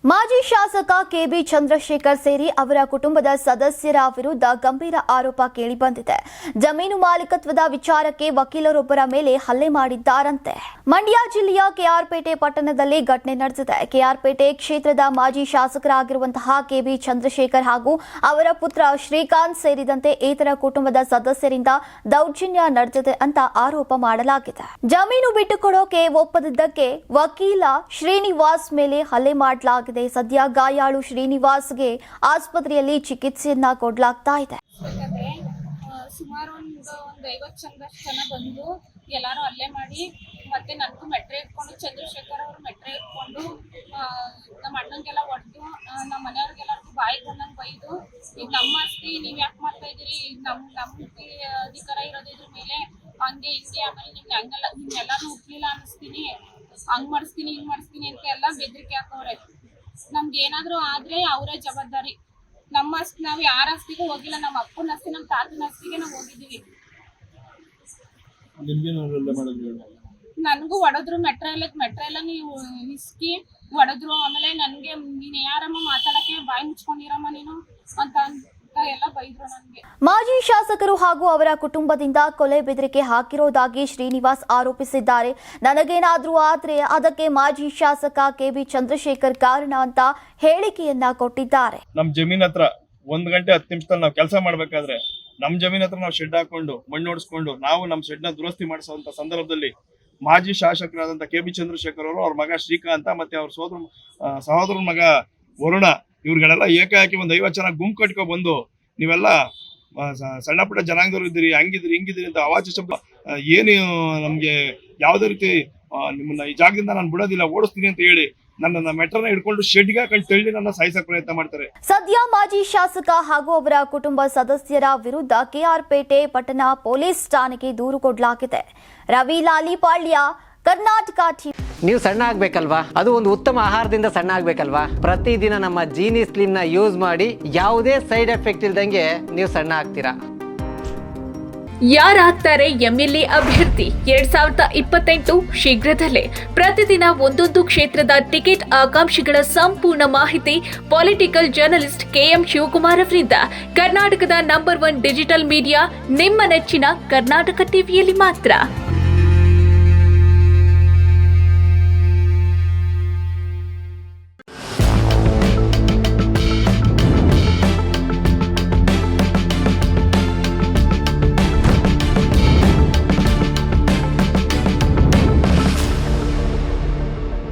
ಮಾಜಿ ಶಾಸಕ ಕೆಬಿ ಚಂದ್ರಶೇಖರ್ ಸೇರಿ ಅವರ ಕುಟುಂಬದ ಸದಸ್ಯರ ವಿರುದ್ಧ ಗಂಭೀರ ಆರೋಪ ಕೇಳಿಬಂದಿದೆ. ಜಮೀನು ಮಾಲೀಕತ್ವದ ವಿಚಾರಕ್ಕೆ ವಕೀಲರೊಬ್ಬರ ಮೇಲೆ ಹಲ್ಲೆ ಮಾಡಿದ್ದಾರಂತೆ. ಮಂಡ್ಯ ಜಿಲ್ಲೆಯ ಕೆಆರ್ಪೇಟೆ ಪಟ್ಟಣದಲ್ಲಿ ಘಟನೆ ನಡೆದಿದೆ. ಕೆಆರ್ಪೇಟೆ ಕ್ಷೇತ್ರದ ಮಾಜಿ ಶಾಸಕರಾಗಿರುವಂತಹ ಕೆಬಿ ಚಂದ್ರಶೇಖರ್ ಹಾಗೂ ಅವರ ಪುತ್ರ ಶ್ರೀಕಾಂತ್ ಸೇರಿದಂತೆ ಇತರ ಕುಟುಂಬದ ಸದಸ್ಯರಿಂದ ದೌರ್ಜನ್ಯ ನಡೆದಿದೆ ಅಂತ ಆರೋಪ ಮಾಡಲಾಗಿದೆ. ಜಮೀನು ಬಿಟ್ಟುಕೊಡೋಕೆ ಒಪ್ಪದಿದ್ದಕ್ಕೆ ವಕೀಲ ಶ್ರೀನಿವಾಸ್ ಮೇಲೆ ಹಲ್ಲೆ ಮಾಡಲಾಗಿದೆ. ಸದ್ಯ ಗಾಯಾಳು ಶ್ರೀನಿವಾಸ್ಗೆ ಆಸ್ಪತ್ರೆಯಲ್ಲಿ ಚಿಕಿತ್ಸೆಯನ್ನ ಕೊಡಲಾಗ್ತಾ ಇದೆ. ಸುಮಾರು ಒಂದು 50 ಜನ ಬಂದು ಎಲ್ಲರೂ ಹಲ್ಲೆ ಮಾಡಿ ಮತ್ತೆ ನನಗೂ ಮೆಟ್ರೆ ಇಟ್ಕೊಂಡು ಚಂದ್ರಶೇಖರ್ ಅವರು ಮೆಟ್ರೆ ಇಟ್ಕೊಂಡು ನಮ್ಮ ಅಣ್ಣಂಗೆಲ್ಲ ಹೊಡೆದು ನಮ್ಮ ಮನೆಯವ್ರಿಗೆಲ್ಲರಿಗೂ ಬಾಯಿ ಬಂದಂಗೆ ಬೈದು ಈಗ ನಮ್ಮ ಆಸ್ತಿ ನೀವು ಯಾಕೆ ಮಾಡ್ತಾ ಇದ್ದೀರಿ, ನಮ್ಮ ಅಧಿಕಾರ ಇರೋದು ಇದ್ರ ಮೇಲೆ ಹಂಗೆ ಹಿಂಗೆ ಆಮೇಲೆ ನಿಮ್ಗೆಲ್ಲಾನು ಉಪ್ಲಿಲ್ಲ ಅನ್ನಿಸ್ತೀನಿ, ಹಂಗ್ ಮಾಡಿಸ್ತೀನಿ ಹಿಂಗ್ ಮಾಡಿಸ್ತೀನಿ ಅಂತ ಎಲ್ಲ ಬೆದರಿಕೆ ಹಾಕವ್ರೆ. ನಮ್ಗೆ ಏನಾದ್ರು ಆದ್ರೆ ಅವರೇ ಜವಾಬ್ದಾರಿ. ನಮ್ಮ ಆಸ್ತಿ ನಾವು ಯಾರ ಆಸ್ತಿಗೂ ಹೋಗಿಲ್ಲ, ನಮ್ಮ ಅಪ್ಪನ ಆಸ್ತಿ ನಮ್ಮ ತಾತನ ಆಸ್ತಿಗೆ ನಾವು ಹೋಗಿದ್ದೀವಿ. ನನ್ಗೂ ಹೊಡೆದ್ರು, ಮೆಟ್ರ ಎಲ್ಲ ನೀವು ಇಸ್ಕಿ ಹೊಡೆದ್ರು. ಆಮೇಲೆ ನನ್ಗೆ ನೀನ್ ಯಾರಮ್ಮ ಮಾತಾಡಕ್ಕೆ ಬಾಯಿ ಮುಚ್ಕೊಂಡಿರಮ್ಮ ನೀನು ಅಂತ ಎಲ್ಲ ಬೈದ್ರು ನನ್ಗೆ. ಮಾಜಿ ಶಾಸಕರು ಹಾಗೂ ಅವರ ಕುಟುಂಬದಿಂದ ಕೊಲೆ ಬೆದರಿಕೆ ಹಾಕಿರೋದಾಗಿ ಶ್ರೀನಿವಾಸ್ ಆರೋಪಿಸಿದ್ದಾರೆ. ನನಗೇನಾದ್ರೂ ಆದ್ರೆ ಅದಕ್ಕೆ ಮಾಜಿ ಶಾಸಕ ಕೆಬಿ ಚಂದ್ರಶೇಖರ್ ಕಾರಣ ಅಂತ ಹೇಳಿಕೆಯನ್ನ ಕೊಟ್ಟಿದ್ದಾರೆ. ನಮ್ ಜಮೀನ್ ಹತ್ರ 1 ಗಂಟೆ 10 ನಿಮಿಷದಲ್ಲಿ ನಾವು ಕೆಲಸ ಮಾಡ್ಬೇಕಾದ್ರೆ ನಮ್ ಜಮೀನ್ ಹತ್ರ ನಾವು ಶೆಡ್ ಹಾಕೊಂಡು ಮಣ್ಣು ಹೊಡಿಸ್ಕೊಂಡು ನಾವು ನಮ್ ಶೆಡ್ ನ ದುರಸ್ತಿ ಮಾಡಿಸುವಂತ ಸಂದರ್ಭದಲ್ಲಿ ಮಾಜಿ ಶಾಸಕರಾದಂತ ಕೆಬಿ ಚಂದ್ರಶೇಖರ್ ಅವರು, ಅವ್ರ ಮಗ ಶ್ರೀಕಾಂತ ಮತ್ತೆ ಅವ್ರ ಸಹೋದರನ ಮಗ ವರುಣ ಇವ್ರಿಗಳೆಲ್ಲ ಏಕಾಏಕಿ ಒಂದು 50 ಜನ ಗುಂಪು ಕಟ್ಕೊ ಬಂದು ನೀವೆಲ್ಲ ಸಣ್ಣ ಪುಟ್ಟ ಜನಾಂಗದವ್ರು ಇದ್ದೀರಿ, ಹಂಗಿದ್ರಿ ಹಿಂಗಿದ್ರಿ ಅಂತ ಅವಾಚ್ಯ ಶಬ್ದ ಏನು ನಮ್ಗೆ ಯಾವುದೇ ರೀತಿ ನಿಮ್ಮನ್ನ ಈ ಜಾಗದಿಂದ ನಾನು ಬಿಡೋದಿಲ್ಲ, ಓಡಿಸ್ತೀನಿ ಅಂತ ಹೇಳಿ ನನ್ನ ಮೆಟ್ರನ್ನ ಹಿಡ್ಕೊಂಡು ಶೆಡ್ಗೆ ಹಾಕೊಂಡು ತಳ್ಳಿ ನನ್ನ ಸಾಯಿಸಕ್ ಪ್ರಯತ್ನ ಮಾಡ್ತಾರೆ. ಸದ್ಯ ಮಾಜಿ ಶಾಸಕ ಹಾಗೂ ಅವರ ಕುಟುಂಬ ಸದಸ್ಯರ ವಿರುದ್ಧ ಕೆಆರ್ಪೇಟೆ ಪಟ್ಟಣ ಪೊಲೀಸ್ ಠಾಣೆಗೆ ದೂರು ಕೊಡಲಾಗಿದೆ. ರವಿ ಲಾಲಿಪಾಳ್ಯ, ಕರ್ನಾಟಕ ಟಿವಿ. ನೀವು ಸಣ್ಣ ಆಗ್ಬೇಕಲ್ವಾ? ಅದು ಒಂದು ಉತ್ತಮ ಆಹಾರದಿಂದ ಸಣ್ಣ ಆಗ್ಬೇಕಲ್ವಾ? ಪ್ರತಿದಿನ ನಮ್ಮ ಜೀನಿ ಸ್ಲಿಮ್ ನ ಯೂಸ್ ಮಾಡಿ ಯಾವುದೇ ಸೈಡ್ ಎಫೆಕ್ಟ್ ಇಲ್ದಂಗೆ ನೀವು ಸಣ್ಣ ಆಗ್ತೀರಾ. ಯಾರಾಗ್ತಾರೆ ಎಂಎಲ್ಎ ಅಭ್ಯರ್ಥಿ 2028 ಶೀಘ್ರದಲ್ಲೇ. ಪ್ರತಿದಿನ ಒಂದೊಂದು ಕ್ಷೇತ್ರದ ಟಿಕೆಟ್ ಆಕಾಂಕ್ಷಿಗಳ ಸಂಪೂರ್ಣ ಮಾಹಿತಿ ಪೊಲಿಟಿಕಲ್ ಜರ್ನಲಿಸ್ಟ್ ಕೆಎಂ ಶಿವಕುಮಾರ್ ಅವರಿಂದ. ಕರ್ನಾಟಕದ ನಂಬರ್ 1 ಡಿಜಿಟಲ್ ಮೀಡಿಯಾ ನಿಮ್ಮ ನೆಚ್ಚಿನ ಕರ್ನಾಟಕ ಟಿವಿಯಲ್ಲಿ ಮಾತ್ರ.